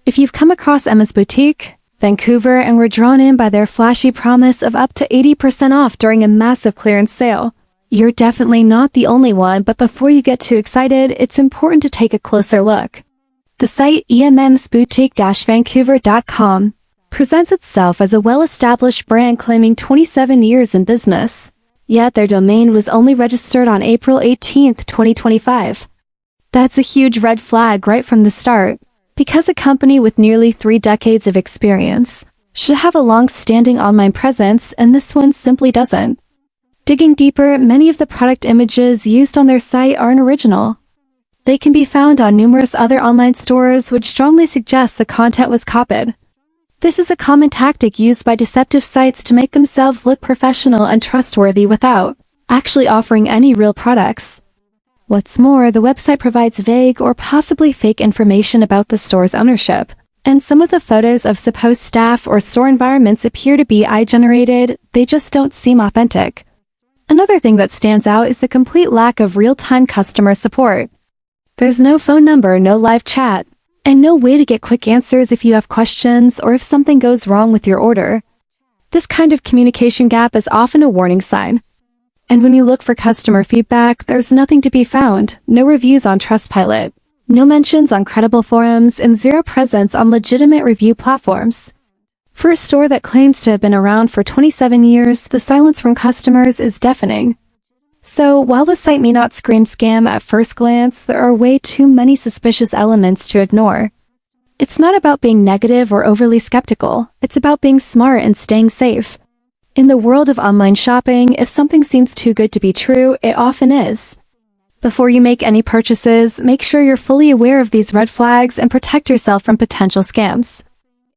If you've come across Emma's Boutique, Vancouver, and were drawn in by their flashy promise of up to 80% off during a massive clearance sale, you're definitely not the only one. But before you get too excited, it's important to take a closer look. The site emmsboutique-vancouver.com presents itself as a well-established brand claiming 27 years in business. Yet their domain was only registered on April 18, 2025. That's a huge red flag right from the start, because a company with nearly 3 decades of experience should have a long-standing online presence, and this one simply doesn't. Digging deeper, many of the product images used on their site aren't original. They can be found on numerous other online stores, which strongly suggests the content was copied. This is a common tactic used by deceptive sites to make themselves look professional and trustworthy without actually offering any real products. What's more, the website provides vague or possibly fake information about the store's ownership, and some of the photos of supposed staff or store environments appear to be AI-generated. They just don't seem authentic. Another thing that stands out is the complete lack of real-time customer support. There's no phone number, no live chat, and no way to get quick answers if you have questions or if something goes wrong with your order. This kind of communication gap is often a warning sign. And when you look for customer feedback, there's nothing to be found. No reviews on Trustpilot, no mentions on credible forums, and zero presence on legitimate review platforms. For a store that claims to have been around for 27 years, the silence from customers is deafening. So, while the site may not scream scam at first glance, there are way too many suspicious elements to ignore. It's not about being negative or overly skeptical, it's about being smart and staying safe. In the world of online shopping, if something seems too good to be true, it often is. Before you make any purchases, make sure you're fully aware of these red flags and protect yourself from potential scams.